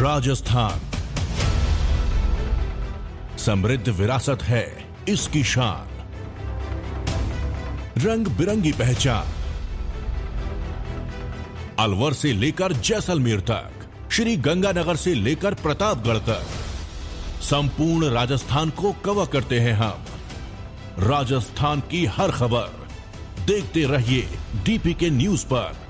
राजस्थान समृद्ध विरासत है इसकी शान, रंग बिरंगी पहचान। अलवर से लेकर जैसलमेर तक, श्री गंगानगर से लेकर प्रतापगढ़ तक, संपूर्ण राजस्थान को कवर करते हैं हम। राजस्थान की हर खबर देखते रहिए डीपीके न्यूज पर।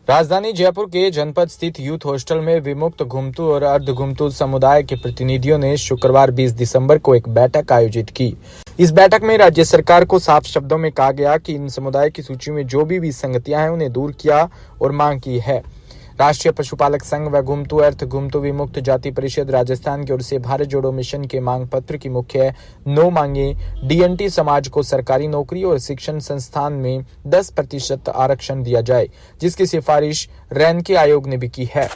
राजधानी जयपुर के जनपद स्थित यूथ हॉस्टल में विमुक्त घुमतू और अर्ध घुमतू समुदाय के प्रतिनिधियों ने शुक्रवार 20 दिसंबर को एक बैठक आयोजित की। इस बैठक में राज्य सरकार को साफ शब्दों में कहा गया कि इन समुदाय की सूची में जो भी विसंगतियां हैं उन्हें दूर किया और मांग की है। राष्ट्रीय पशुपालक संघ व घुमतू अर्थ घुमतू विमुक्त जाति परिषद राजस्थान की ओर से भारत जोड़ो मिशन के मांग पत्र की मुख्य 9 मांगे डीएनटी समाज को सरकारी नौकरी और शिक्षण संस्थान में 10% आरक्षण दिया जाए, जिसकी सिफारिश रैनके आयोग ने भी की है।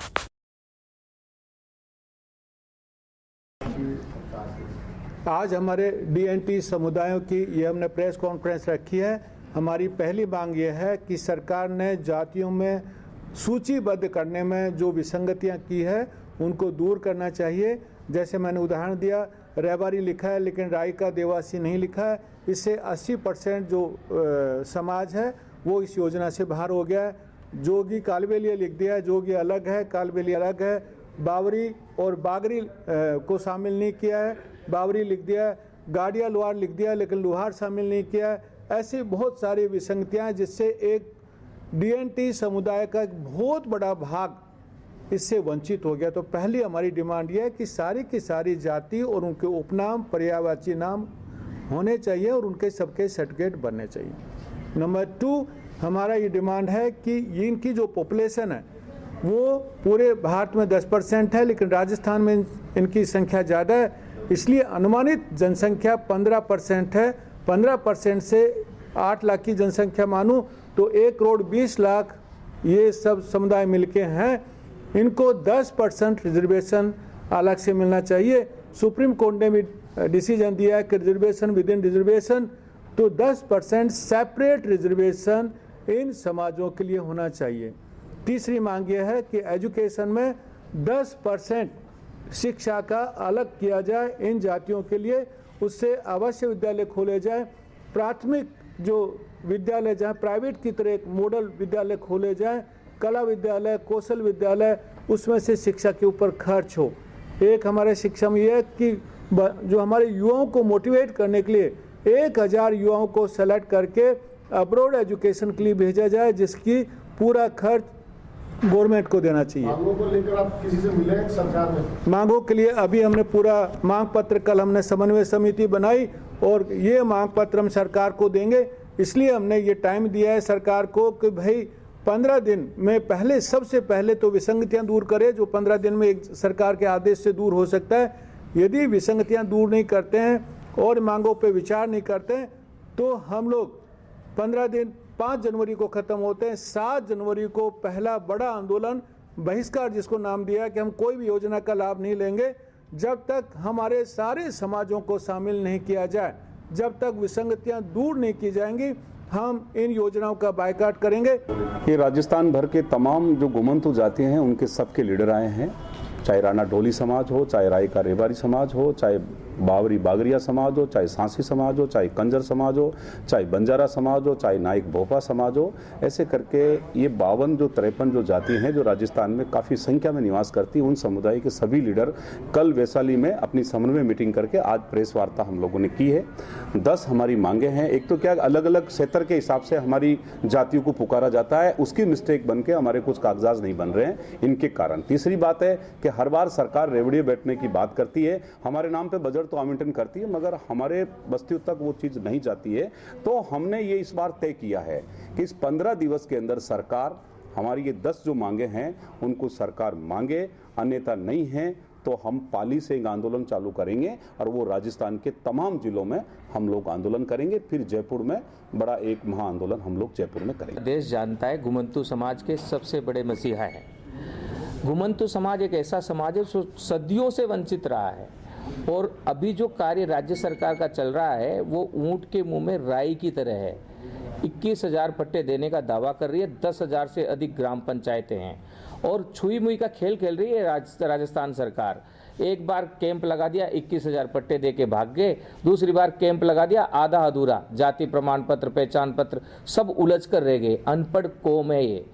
आज हमारे डीएनटी समुदायों की ये हमने प्रेस कॉन्फ्रेंस रखी है। हमारी पहली मांग ये है कि सरकार ने जातियों में सूचीबद्ध करने में जो विसंगतियां की है उनको दूर करना चाहिए। जैसे मैंने उदाहरण दिया, रैबारी लिखा है लेकिन रायका देवासी नहीं लिखा है। इससे 80% जो समाज है वो इस योजना से बाहर हो गया है। जोगी कालबेलिया लिख दिया है, जोगी अलग है, कालबेली अलग है। बावरी और बागरी को शामिल नहीं किया है, बावरी लिख दिया है। गाड़िया लोहार लिख दिया लेकिन लोहार शामिल नहीं किया है। ऐसी बहुत सारी विसंगतियां जिससे एक डीएनटी समुदाय का एक बहुत बड़ा भाग इससे वंचित हो गया। तो पहली हमारी डिमांड यह है कि सारी की सारी जाति और उनके उपनाम पर्यायवाची नाम होने चाहिए और उनके सबके सर्टिफिकेट बनने चाहिए। नंबर 2, हमारा ये डिमांड है कि इनकी जो पॉपुलेशन है वो पूरे भारत में 10% है, लेकिन राजस्थान में इनकी संख्या ज़्यादा है, इसलिए अनुमानित जनसंख्या 15% है। 15% से 8 लाख की जनसंख्या मानूं तो 1,20,00,000 ये सब समुदाय मिलके हैं। इनको 10% रिजर्वेशन अलग से मिलना चाहिए। सुप्रीम कोर्ट ने भी डिसीजन दिया है कि रिजर्वेशन विद इन रिजर्वेशन, तो 10% सेपरेट रिजर्वेशन इन समाजों के लिए होना चाहिए। तीसरी मांग यह है कि एजुकेशन में 10% शिक्षा का अलग किया जाए इन जातियों के लिए। उससे अवश्य विद्यालय खोले जाए। प्राथमिक जो विद्यालय जहाँ प्राइवेट की तरह एक मॉडल विद्यालय खोले जाएं, कला विद्यालय, कौशल विद्यालय, उसमें से शिक्षा के ऊपर खर्च हो। एक हमारे शिक्षा में यह है कि जो हमारे युवाओं को मोटिवेट करने के लिए 1000 युवाओं को सेलेक्ट करके अब्रॉड एजुकेशन के लिए भेजा जाए, जिसकी पूरा खर्च गवर्नमेंट को देना चाहिए। मांगों को लेकर आप किसी से मिले हैं सरकार में? मांगों के लिए अभी हमने पूरा मांग पत्र, कल हमने समन्वय समिति बनाई और ये मांग पत्र हम सरकार को देंगे। इसलिए हमने ये टाइम दिया है सरकार को कि भाई 15 दिन में पहले, सबसे पहले तो विसंगतियां दूर करे, जो 15 दिन में एक सरकार के आदेश से दूर हो सकता है। यदि विसंगतियां दूर नहीं करते हैं और मांगों पे विचार नहीं करते हैं तो हम लोग 15 दिन 5 जनवरी को ख़त्म होते हैं। 7 जनवरी को पहला बड़ा आंदोलन बहिष्कार, जिसको नाम दिया है कि हम कोई भी योजना का लाभ नहीं लेंगे जब तक हमारे सारे समाजों को शामिल नहीं किया जाए, जब तक विसंगतियां दूर नहीं की जाएंगी, हम इन योजनाओं का बायकॉट करेंगे। ये राजस्थान भर के तमाम जो घुमंतू जाति हैं उनके सबके लीडर आए हैं, चाहे राणा ढोली समाज हो, चाहे रायका रेबारी समाज हो, चाहे बावरी बागरिया समाज हो, चाहे सांसी समाज हो, चाहे कंजर समाज हो, चाहे बंजारा समाज हो, चाहे नाइक भोपा समाज हो। ऐसे करके ये 52 जो 53 जो जाति हैं जो राजस्थान में काफ़ी संख्या में निवास करती, उन समुदाय के सभी लीडर कल वैशाली में अपनी समन्वय मीटिंग करके आज प्रेस वार्ता हम लोगों ने की है। 10 हमारी मांगे हैं। एक तो क्या अलग अलग क्षेत्र के हिसाब से हमारी जातियों को पुकारा जाता है, उसकी मिस्टेक बन के हमारे कुछ कागजात नहीं बन रहे हैं, इनके कारण। तीसरी बात है कि हर बार सरकार रेवड़िए बैठने की बात करती है, हमारे नाम पे बजट तो आवंटन करती है, मगर हमारे बस्तियों तक वो चीज नहीं जाती है। तो हमने ये इस बार तय किया है कि इस 15 दिवस के अंदर सरकार हमारी ये 10 जो मांगे हैं उनको सरकार मांगे, अन्यथा नहीं है तो हम पाली से एक आंदोलन चालू करेंगे और वो राजस्थान के तमाम जिलों में हम लोग आंदोलन करेंगे। फिर जयपुर में बड़ा एक महा आंदोलन हम लोग जयपुर में करेंगे। देश जानता है घुमंतू समाज के सबसे बड़े मसीहा है। घुमंतु समाज एक ऐसा समाज है जो सदियों से वंचित रहा है और अभी जो कार्य राज्य सरकार का चल रहा है वो ऊंट के मुंह में राई की तरह है। 21,000 पट्टे देने का दावा कर रही है, 10,000 से अधिक ग्राम पंचायतें हैं और छुई मुई का खेल खेल रही है राजस्थान सरकार। एक बार कैंप लगा दिया, 21,000 पट्टे दे के भाग गए, दूसरी बार कैंप लगा दिया, आधा अधूरा, जाति प्रमाण पत्र, पहचान पत्र सब उलझ कर रह गए। अनपढ़ कौम है ये,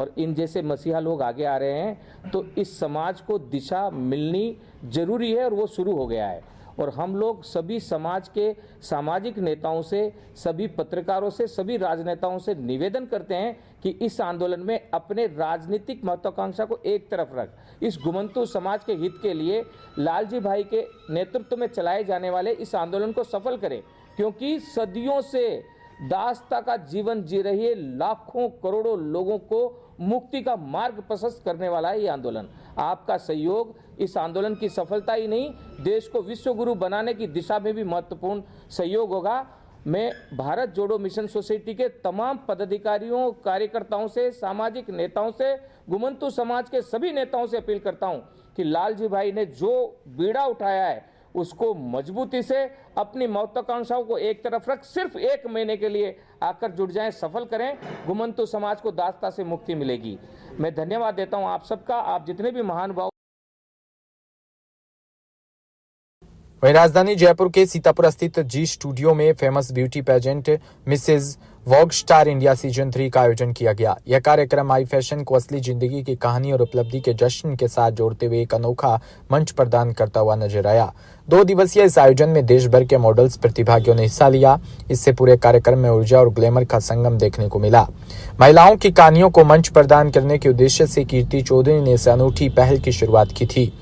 और इन जैसे मसीहा लोग आगे आ रहे हैं तो इस समाज को दिशा मिलनी जरूरी है और वो शुरू हो गया है। और हम लोग सभी समाज के सामाजिक नेताओं से, सभी पत्रकारों से, सभी राजनेताओं से निवेदन करते हैं कि इस आंदोलन में अपने राजनीतिक महत्वाकांक्षा को एक तरफ रख इस घुमंतु समाज के हित के लिए लालजी भाई के नेतृत्व में चलाए जाने वाले इस आंदोलन को सफल करें, क्योंकि सदियों से दासता का जीवन जी रही लाखों करोड़ों लोगों को मुक्ति का मार्ग प्रशस्त करने वाला है ये आंदोलन। आपका सहयोग इस आंदोलन की सफलता ही नहीं, देश को विश्व गुरु बनाने की दिशा में भी महत्वपूर्ण सहयोग होगा। मैं भारत जोड़ो मिशन सोसाइटी के तमाम पदाधिकारियों, कार्यकर्ताओं से, सामाजिक नेताओं से, घुमंतु समाज के सभी नेताओं से अपील करता हूं कि लालजी भाई ने जो बीड़ा उठाया है उसको मजबूती से अपनी महत्वाकांक्षाओं को एक तरफ रख सिर्फ 1 महीने के लिए आकर जुड़ जाएं, सफल करें, घुमंतु समाज को दासता से मुक्ति मिलेगी। मैं धन्यवाद देता हूं आप सबका, आप जितने भी महानुभाव। वहीं राजधानी जयपुर के सीतापुर स्थित जी स्टूडियो में famous beauty pageant Mrs Vogue Star India season 3 का आयोजन किया गया। यह कार्यक्रम आई फैशन को असली जिंदगी की कहानी और उपलब्धि के जश्न के साथ जोड़ते हुए एक अनोखा मंच प्रदान करता हुआ नजर आया। 2 दिवसीय इस आयोजन में देश भर के मॉडल्स प्रतिभागियों ने हिस्सा लिया। इससे पूरे कार्यक्रम में ऊर्जा और ग्लैमर का संगम देखने को मिला। महिलाओं की कहानियों को मंच प्रदान करने के उद्देश्य से कीर्ति चौधरी ने इस अनूठी पहल की शुरुआत की थी।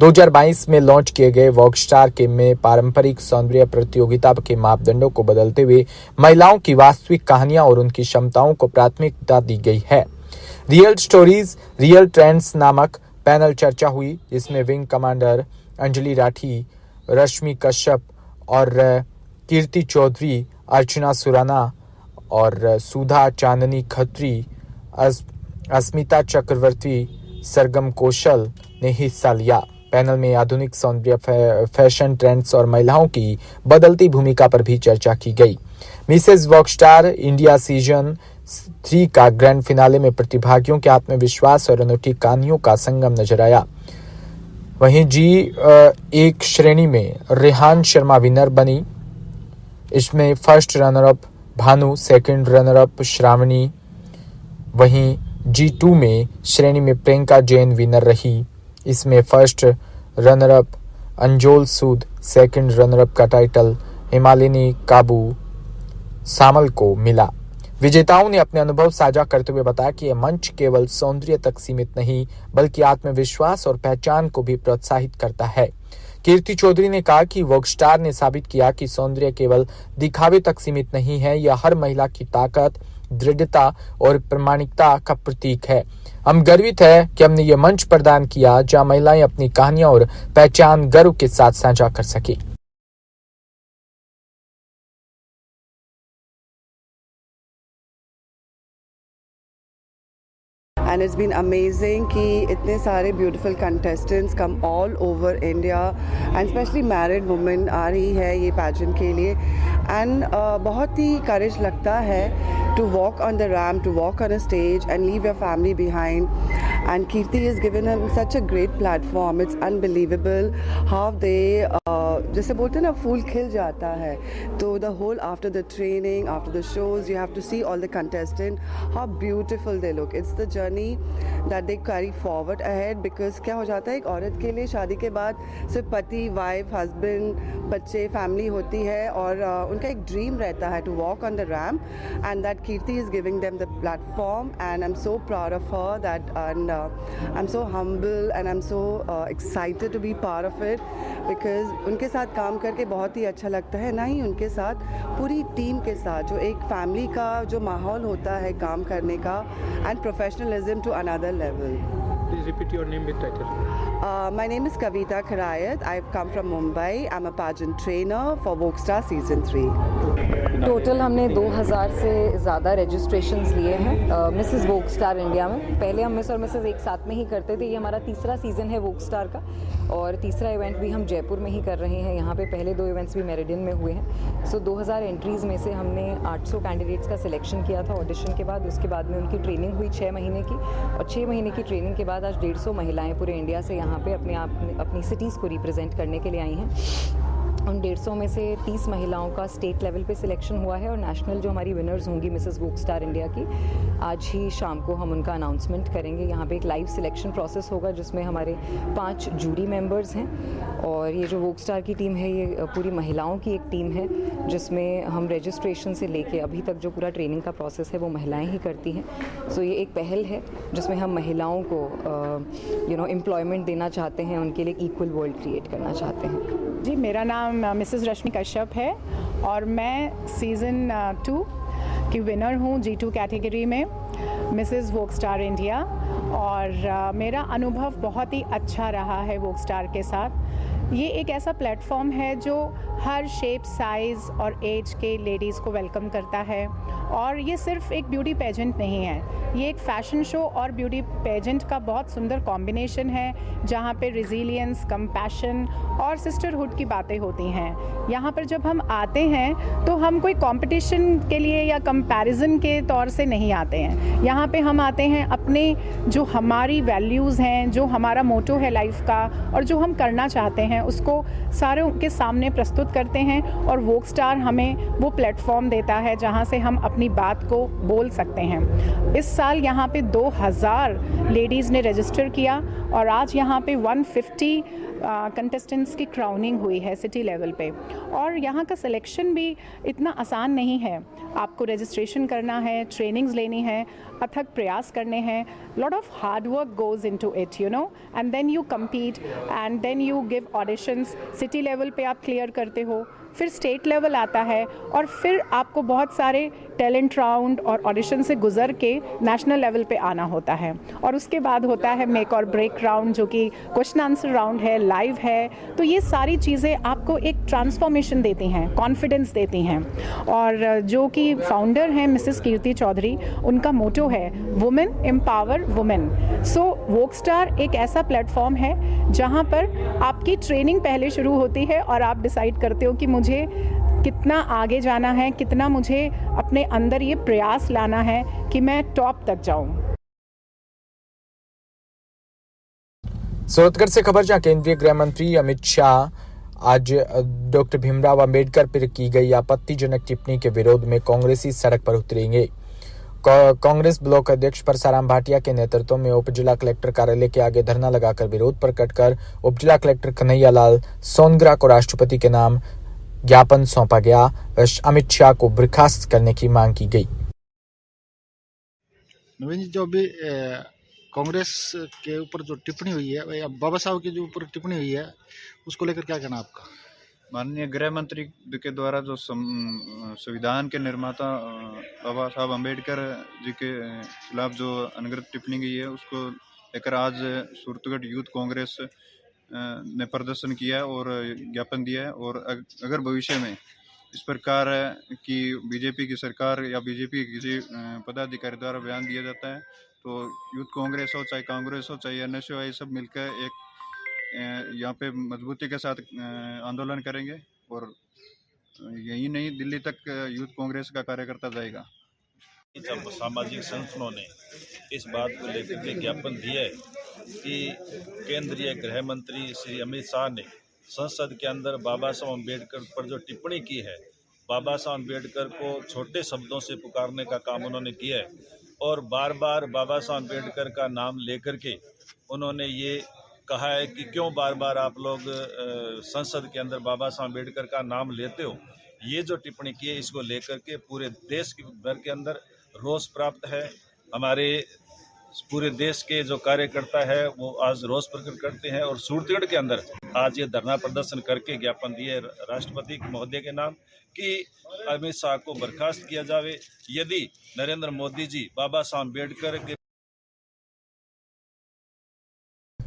2022 में लॉन्च किए गए वॉग स्टार के में पारंपरिक सौंदर्य प्रतियोगिता के मापदंडों को बदलते हुए महिलाओं की वास्तविक कहानियां और उनकी क्षमताओं को प्राथमिकता दी गई है। रियल स्टोरीज रियल ट्रेंड्स नामक पैनल चर्चा हुई, जिसमें विंग कमांडर अंजलि राठी, रश्मि कश्यप और कीर्ति चौधरी, अर्चना सुराना और सुधा चांदनी खत्री, अस्मिता चक्रवर्ती, सरगम कौशल ने हिस्सा लिया। पैनल में आधुनिक सौंदर्य, फैशन ट्रेंड्स और महिलाओं की बदलती भूमिका पर भी चर्चा की गई। Mrs Vogue Star India season 3 का ग्रैंड फिनाले में प्रतिभागियों के आत्मविश्वास और अनूठी कहानियों का संगम नजर आया। वहीं G1 श्रेणी में रेहान शर्मा विनर बनी। इसमें first runner up Bhanu, second runner up Shravani. वहीं G2 में श्रेणी में प्रियंका जैन विनर रही। इसमें फर्स्ट रनर अप अंजोल सूद, सेकंड रनर अप का टाइटल हिमालिनी काबू सामल को मिला। विजेताओं ने अपने अनुभव साझा करते हुए बताया कि यह मंच केवल सौंदर्य तक सीमित नहीं बल्कि आत्मविश्वास और पहचान को भी प्रोत्साहित करता है। कीर्ति चौधरी ने कहा कि वॉग स्टार ने साबित किया कि सौंदर्य केवल दिखावे तक सीमित नहीं है, यह हर महिला की ताकत, दृढ़ता और प्रामाणिकता का प्रतीक है। हम गर्वित है कि हमने ये मंच प्रदान किया जहां महिलाएं अपनी कहानियां और पहचान गर्व के साथ साझा कर सके। And it's been amazing कि इतने सारे beautiful contestants come all over India and especially married women आ रही है ये pageant के लिए and बहुत ही courage लगता है to walk on the ramp, to walk on a stage and leave your family behind. And Kirti has given him such a great platform. It's unbelievable how they जैसे बोलते हैं ना फूल खिल जाता है, तो the whole after the training, after the shows, you have to see all the contestants, how beautiful they look. It's the journey that they carry forward ahead because क्या हो जाता है एक औरत के लिए शादी के बाद सिर्फ पति, वाइफ, हस्बैंड, बच्चे, फैमिली होती है और उनका एक ड्रीम रहता है to walk on the ramp and that Kirti is giving them the platform and I'm so proud of her that and I'm so humble and I'm so excited to be part of it because उनके साथ काम करके बहुत ही अच्छा लगता है, ना ही उनके साथ पूरी टीम के साथ जो एक फैमिली का जो माहौल होता है काम करने का and professionalism to another level. Please repeat your name with title. My name is Kavita Karayat. I've come from Mumbai. I'm a pageant trainer for Vogue Season 3. Total हमने 2000 से ज़्यादा रजिस्ट्रेशंस लिए हैं मिसेस वोग स्टार इंडिया में। पहले हम miss और Mrs एक साथ में ही करते थे। ये हमारा तीसरा सीज़न है वोग स्टार का और तीसरा इवेंट भी हम जयपुर में ही कर रहे हैं। यहाँ पे पहले 2 इवेंट्स भी मेरिडियन में हुए हैं। सो 2000 एंट्रीज़ में से हमने 800 कैंडिडेट्स का सिलेक्शन किया था ऑडिशन के बाद। उसके बाद में उनकी ट्रेनिंग हुई 6 महीने की और 6 महीने की ट्रेनिंग के बाद आज 150 महिलाएँ पूरे इंडिया से यहाँ पर अपनी सिटीज़ को रिप्रेजेंट करने के लिए आई हैं। उन 150 में से 30 महिलाओं का स्टेट लेवल पे सिलेक्शन हुआ है और नेशनल जो हमारी विनर्स होंगी मिसेस वोग स्टार इंडिया की, आज ही शाम को हम उनका अनाउंसमेंट करेंगे। यहाँ पे एक लाइव सिलेक्शन प्रोसेस होगा जिसमें हमारे 5 जूरी मेंबर्स हैं और ये जो वोग स्टार की टीम है ये पूरी महिलाओं की एक टीम है जिसमें हम रजिस्ट्रेशन से लेके अभी तक जो पूरा ट्रेनिंग का प्रोसेस है वो महिलाएँ ही करती हैं। सो ये एक पहल है जिसमें हम महिलाओं को एम्प्लॉयमेंट देना चाहते हैं, उनके लिए इक्वल वर्ल्ड क्रिएट करना चाहते हैं। जी, मेरा नाम मिसेस रश्मि कश्यप है और मैं सीज़न 2 की विनर हूँ G2 कैटेगरी में मिसेस वोग स्टार इंडिया और मेरा अनुभव बहुत ही अच्छा रहा है वोग स्टार के साथ। ये एक ऐसा प्लेटफॉर्म है जो हर शेप, साइज़ और एज के लेडीज़ को वेलकम करता है और ये सिर्फ एक ब्यूटी पेजेंट नहीं है, ये एक फ़ैशन शो और ब्यूटी पेजेंट का बहुत सुंदर कॉम्बिनेशन है जहाँ पे रिजिलियंस, कंपैशन और सिस्टरहुड की बातें होती हैं। यहाँ पर जब हम आते हैं तो हम कोई कंपटीशन के लिए या कंपैरिजन के तौर से नहीं आते हैं। यहाँ पे हम आते हैं अपने जो हमारी वैल्यूज़ हैं, जो हमारा मोटो है लाइफ का और जो हम करना चाहते हैं उसको सारों के सामने प्रस्तुत करते हैं और वोग स्टार हमें वो प्लेटफॉर्म देता है जहाँ से हम अपनी बात को बोल सकते हैं। इस साल यहाँ पे 2000 लेडीज़ ने रजिस्टर किया और आज यहाँ पे 150 कंटेस्टेंट्स की क्राउनिंग हुई है सिटी लेवल पे और यहाँ का सिलेक्शन भी इतना आसान नहीं है। आपको रजिस्ट्रेशन करना है, ट्रेनिंग्स लेनी है, अथक प्रयास करने हैं, lot of hard work goes into it and then you compete and then you give auditions. City level पे आप क्लियर करते हो, फिर स्टेट लेवल आता है और फिर आपको बहुत सारे टैलेंट राउंड और ऑडिशन से गुजर के नेशनल लेवल पे आना होता है और उसके बाद होता है मेक और ब्रेक राउंड जो कि क्वेश्चन आंसर राउंड है, लाइव है। तो ये सारी चीज़ें आपको एक ट्रांसफॉर्मेशन देती हैं, कॉन्फिडेंस देती हैं और जो कि फाउंडर हैं मिसेस कीर्ति चौधरी, उनका मोटो है वुमेन एम्पावर वुमेन। सो वोग स्टार एक ऐसा प्लेटफॉर्म है जहाँ पर आपकी ट्रेनिंग पहले शुरू होती है और आप डिसाइड करते हो कि मुझे कितना आगे जाना है, कितना मुझे अपने अंदर ये प्रयास लाना है कि मैं टॉप तक जाऊं। सूरतगढ़ से खबर, जहां केंद्रीय गृह मंत्री अमित शाह आज डॉक्टर भीमराव अंबेडकर पर की गई आपत्तिजनक टिप्पणी के विरोध में कांग्रेसी सड़क पर उतरेंगे। कांग्रेस ब्लॉक अध्यक्ष परसाराम भाटिया के नेतृत्व में उप जिला कलेक्टर कार्यालय के आगे धरना लगाकर विरोध प्रकट कर उप जिला कलेक्टर कन्हैया लाल सोनग्रा को राष्ट्रपति के नाम ज्ञापन सौंपा गया। अमित शाह को बर्खास्त करने की मांग की गई। नवीन जी, जो अभी कांग्रेस के ऊपर जो टिप्पणी हुई है, बाबा साहब के जो ऊपर टिप्पणी हुई है, उसको लेकर क्या कहना आपका? माननीय गृह मंत्री के द्वारा जो संविधान के निर्माता बाबा साहब अम्बेडकर जी के खिलाफ जो अनगढ़ टिप्पणी की है, उसको लेकर आज सूरतगढ़ यूथ कांग्रेस ने प्रदर्शन किया और ज्ञापन दिया है। और अगर भविष्य में इस प्रकार की बीजेपी की सरकार या बीजेपी के किसी पदाधिकारी द्वारा बयान दिया जाता है तो यूथ कांग्रेस हो, चाहे कांग्रेस हो, चाहे एनएसयू हो, ये सब मिलकर एक यहाँ पे मजबूती के साथ आंदोलन करेंगे और यही नहीं, दिल्ली तक यूथ कांग्रेस का कार्यकर्ता जाएगा। जब सामाजिक संगठनों ने इस बात को लेकर के ज्ञापन दिया है कि केंद्रीय गृह मंत्री श्री अमित शाह ने संसद के अंदर बाबा साहब अम्बेडकर पर जो टिप्पणी की है, बाबा साहब अम्बेडकर को छोटे शब्दों से पुकारने का काम उन्होंने किया है और बार बार बाबा साहब अम्बेडकर का नाम लेकर के उन्होंने ये कहा है कि क्यों बार बार आप लोग संसद के अंदर बाबा साहब अम्बेडकर का नाम लेते हो। ये जो टिप्पणी की है, इसको लेकर के पूरे देश भर के अंदर रोष प्राप्त है। हमारे पूरे देश के जो कार्यकर्ता है वो आज रोष प्रकट करते हैं और सूरतगढ़ के अंदर आज ये धरना प्रदर्शन करके ज्ञापन दिए राष्ट्रपति महोदय के नाम कि अमित शाह को बर्खास्त किया जावे। यदि नरेंद्र मोदी जी बाबा साहब अम्बेडकर के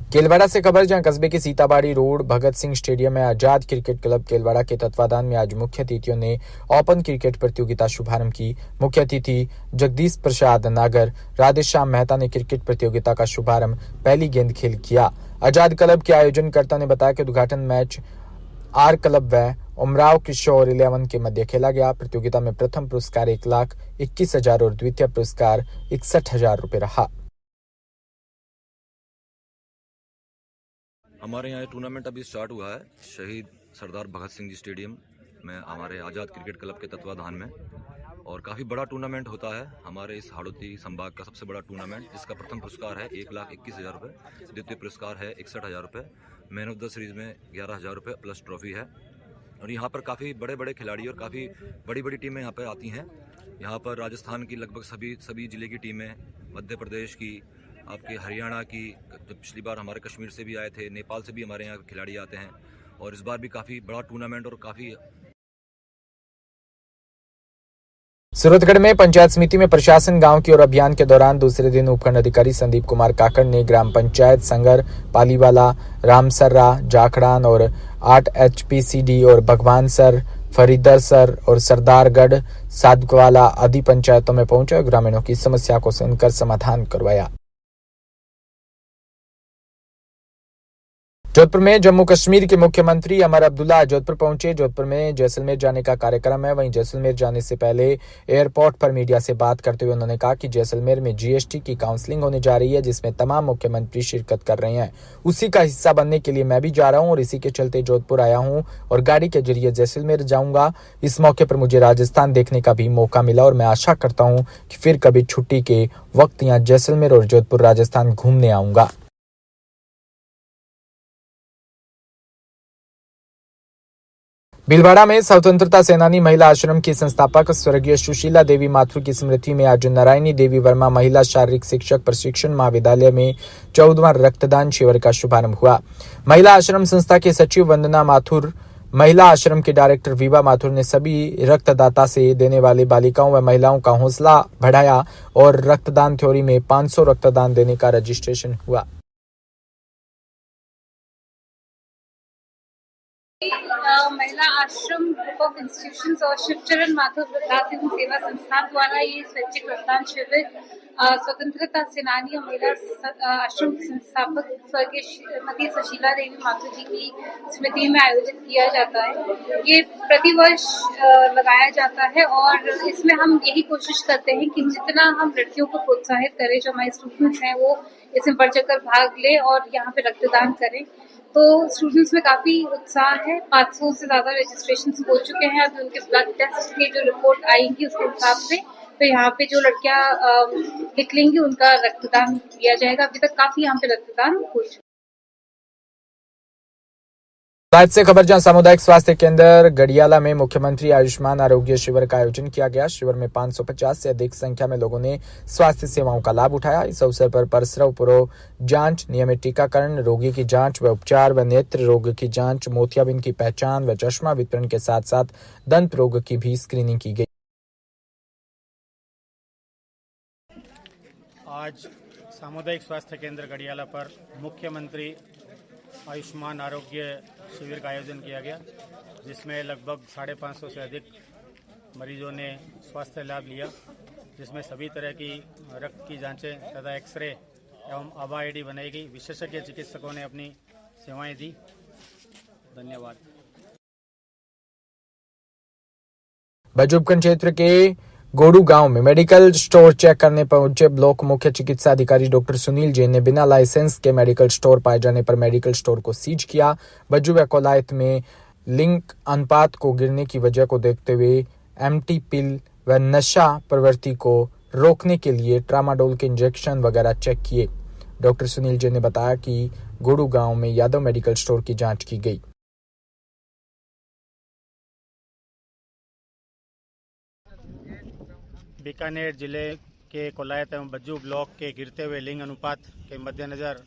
केलवाड़ा से खबर, जहां कस्बे के सीताबाड़ी रोड भगत सिंह स्टेडियम में आजाद क्रिकेट क्लब केलवाड़ा के तत्वाधान में आज मुख्य अतिथियों ने ओपन क्रिकेट प्रतियोगिता शुभारंभ की। मुख्य अतिथि जगदीश प्रसाद नागर राधेश्याम मेहता ने क्रिकेट प्रतियोगिता का शुभारंभ पहली गेंद खेल किया। आजाद क्लब के आयोजनकर्ता ने बताया कि उद्घाटन मैच आर क्लब व उमराव किशोर 11 के मध्य खेला गया। प्रतियोगिता में प्रथम पुरस्कार 1,21,000 और द्वितीय पुरस्कार 61,000 रुपए रहा। हमारे यहाँ टूर्नामेंट अभी स्टार्ट हुआ है शहीद सरदार भगत सिंह जी स्टेडियम में हमारे आज़ाद क्रिकेट क्लब के तत्वाधान में, और काफ़ी बड़ा टूर्नामेंट होता है हमारे इस हाड़ौती संभाग का सबसे बड़ा टूर्नामेंट, जिसका प्रथम पुरस्कार है 1,21,000 रुपये, द्वितीय पुरस्कार है 61,000 रुपये, मैन ऑफ द सीरीज में 11,000 रुपये प्लस ट्रॉफी है। और यहाँ पर काफ़ी बड़े बड़े खिलाड़ी और काफ़ी बड़ी बड़ी टीमें यहाँ पर आती हैं। यहाँ पर राजस्थान की लगभग सभी जिले की टीमें, मध्य प्रदेश की, आपके हरियाणा की, जब पिछली बार हमारे कश्मीर से भी आए थे, नेपाल से भी हमारे यहाँ खिलाड़ी आते हैं, और इस बार भी काफ़ी बड़ा टूर्नामेंट और काफ़ी। सूरतगढ़ में पंचायत समिति में प्रशासन गांव की ओर अभियान के दौरान दूसरे दिन उपखंड अधिकारी संदीप कुमार काकड़ ने ग्राम पंचायत संगर, पालीवाला, रामसर्रा, जाखड़ान और 8 HPCD और भगवानसर, फरीदरसर और सरदारगढ़, सादगवाला आदि पंचायतों में पहुंचे और ग्रामीणों की समस्या को सुनकर समाधान करवाया। जोधपुर में जम्मू कश्मीर के मुख्यमंत्री अमर अब्दुल्ला जोधपुर पहुंचे। जोधपुर में जैसलमेर जाने का कार्यक्रम है। वहीं जैसलमेर जाने से पहले एयरपोर्ट पर मीडिया से बात करते हुए उन्होंने कहा कि जैसलमेर में GST की काउंसलिंग होने जा रही है, जिसमें तमाम मुख्यमंत्री शिरकत कर रहे हैं। उसी का हिस्सा बनने के लिए मैं भी जा रहा हूं और इसी के चलते जोधपुर आया हूं और गाड़ी के जरिए जैसलमेर जाऊंगा। इस मौके पर मुझे राजस्थान देखने का भी मौका मिला और मैं आशा करता हूं कि फिर कभी छुट्टी के वक्त यहाँ जैसलमेर और जोधपुर राजस्थान घूमने आऊंगा। भीलवाड़ा में स्वतंत्रता सेनानी महिला आश्रम की संस्थापक स्वर्गीय सुशीला देवी माथुर की स्मृति में आज नारायणी देवी वर्मा महिला शारीरिक शिक्षक प्रशिक्षण महाविद्यालय में 14वां रक्तदान शिविर का शुभारंभ हुआ। महिला आश्रम संस्था के सचिव वंदना माथुर, महिला आश्रम के डायरेक्टर विभा माथुर ने सभी रक्तदाता से देने वाले बालिकाओं व महिलाओं का हौसला बढ़ाया और रक्तदान थ्योरी में 500 रक्तदान देने का रजिस्ट्रेशन हुआ। महिला आश्रम ग्रुप ऑफ इंस्टीट्यूशंस और शिवचरण माथुर विकास एवं सेवा संस्थान द्वारा ये स्वैच्छिक रक्तदान शिविर स्वतंत्रता सेनानी और महिला आश्रम की संस्थापक स्वर्गीय श्रीमती सुशीला देवी माथुर जी की स्मृति में आयोजित किया जाता है। ये प्रतिवर्ष लगाया जाता है और इसमें हम यही कोशिश करते हैं कि जितना हम लड़कियों को प्रोत्साहित करें, जो हमारे स्टूडेंट्स हैं वो इसमें बढ़ चढ़कर भाग ले और यहाँ पे रक्तदान करें। तो स्टूडेंट्स में काफी उत्साह है। 500 से ज्यादा रजिस्ट्रेशन हो चुके हैं। अभी उनके ब्लड टेस्ट की जो रिपोर्ट आएगी उसके हिसाब से तो यहाँ पे जो लड़कियां लिख लेंगी उनका रक्तदान किया जाएगा। अभी तक काफी यहाँ पे रक्तदान हो चुका है। राज्य से खबर, जहां सामुदायिक स्वास्थ्य केंद्र गड़ियाला में मुख्यमंत्री आयुष्मान आरोग्य शिविर का आयोजन किया गया। शिविर में 550 से अधिक संख्या में लोगों ने स्वास्थ्य सेवाओं का लाभ उठाया। इस अवसर पर प्रसव पूर्व जांच, नियमित टीकाकरण, रोगी की जांच व उपचार व नेत्र रोग की जांच, मोतियाबिंद की पहचान व चश्मा वितरण के साथ साथ दंत रोग की भी स्क्रीनिंग की गई। आज सामुदायिक स्वास्थ्य केंद्र गड़ियाला पर मुख्यमंत्री आयुष्मान आरोग्य शिविर का आयोजन किया गया, जिसमें लगभग 550 से अधिक मरीजों ने स्वास्थ्य लाभ लिया, जिसमें सभी तरह की रक्त की जांचें तथा एक्सरे एवं आभा आईडी बनाई गई। विशेषज्ञ चिकित्सकों ने अपनी सेवाएं दी। धन्यवाद। बजुबगंज क्षेत्र के गोडू गांव में मेडिकल स्टोर चेक करने पहुंचे ब्लॉक मुख्य चिकित्सा अधिकारी डॉक्टर सुनील जैन ने बिना लाइसेंस के मेडिकल स्टोर पाए जाने पर मेडिकल स्टोर को सीज किया। बज्जू व कोलायत में लिंग अनुपात को गिरने की वजह को देखते हुए MT पिल व नशा प्रवृत्ति को रोकने के लिए ट्रामाडोल के इंजेक्शन वगैरह चेक किए। डॉक्टर सुनील जैन ने बताया कि गोडू गांव में यादव मेडिकल स्टोर की जांच की गई। बीकानेर जिले के कोलायत एवं बज्जू ब्लॉक के गिरते हुए लिंग अनुपात के मद्देनजर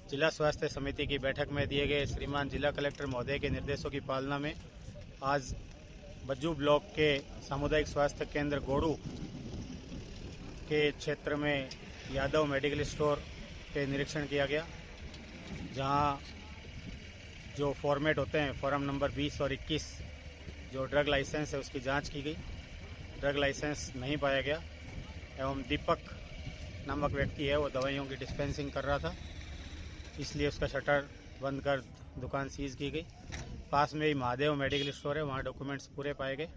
जिला स्वास्थ्य समिति की बैठक में दिए गए श्रीमान जिला कलेक्टर महोदय के निर्देशों की पालना में आज बज्जू ब्लॉक के सामुदायिक स्वास्थ्य केंद्र गोडू के क्षेत्र में यादव मेडिकल स्टोर के निरीक्षण किया गया। जहाँ जो फॉर्मेट होते हैं फॉर्म नंबर 20 और 21 जो ड्रग लाइसेंस है उसकी जांच की गई। ड्रग लाइसेंस नहीं पाया गया एवं दीपक नामक व्यक्ति है वो दवाइयों की डिस्पेंसिंग कर रहा था, इसलिए उसका शटर बंद कर दुकान सीज की गई। पास में ही महादेव मेडिकल स्टोर है, वहाँ डॉक्यूमेंट्स पूरे पाए गए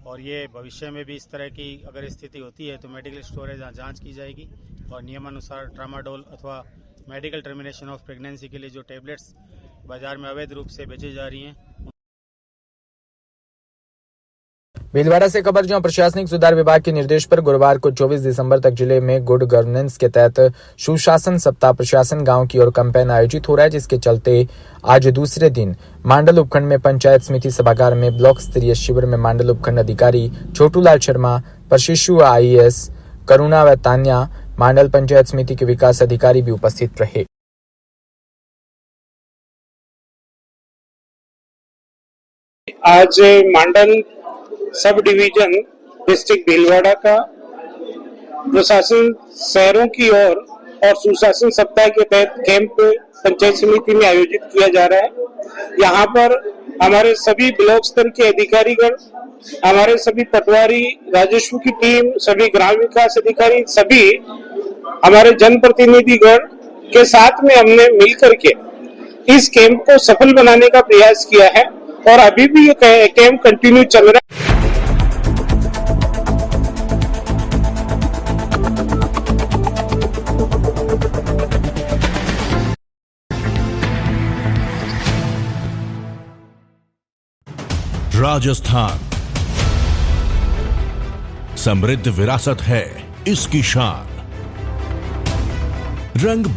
और ये भविष्य में भी इस तरह की अगर स्थिति होती है तो मेडिकल स्टोर है जहाँ जाँच की जाएगी और नियमानुसार ट्रामाडोल अथवा मेडिकल टर्मिनेशन ऑफ प्रेगनेंसी के लिए जो टैबलेट्स बाजार में अवैध रूप से बेची जा रही हैं। भीलवाड़ा से खबर, जहां प्रशासनिक सुधार विभाग के निर्देश पर गुरुवार को 24 दिसंबर तक जिले में गुड गवर्नेंस के तहत सुशासन सप्ताह प्रशासन गांव की ओर कैंपेन आयोजित हो रहा है, जिसके चलते आज दूसरे दिन मांडल उपखंड में पंचायत समिति सभागार में ब्लॉक स्तरीय शिविर में मांडल उपखंड अधिकारी छोटूलाल शर्मा, प्रशिक्षु IAS करुणा व तान्या, मांडल पंचायत समिति के विकास अधिकारी भी उपस्थित रहे। आज Mandal sub division district Bhilwara का प्रशासन शहरों की ओर और सुशासन सप्ताह के तहत कैंप पंचायत समिति में आयोजित किया जा रहा है। यहाँ पर हमारे सभी ब्लॉक स्तर के अधिकारीगण, हमारे सभी पटवारी, राजस्व की टीम, सभी ग्राम विकास अधिकारी, सभी हमारे जनप्रतिनिधिगण के साथ में हमने मिलकर के इस कैंप को सफल बनाने का प्रयास किया है और अभी भी ये कैंप कंटिन्यू चल रहा है। राजस्थान समृद्ध विरासत है इसकी शान, रंग बिरंग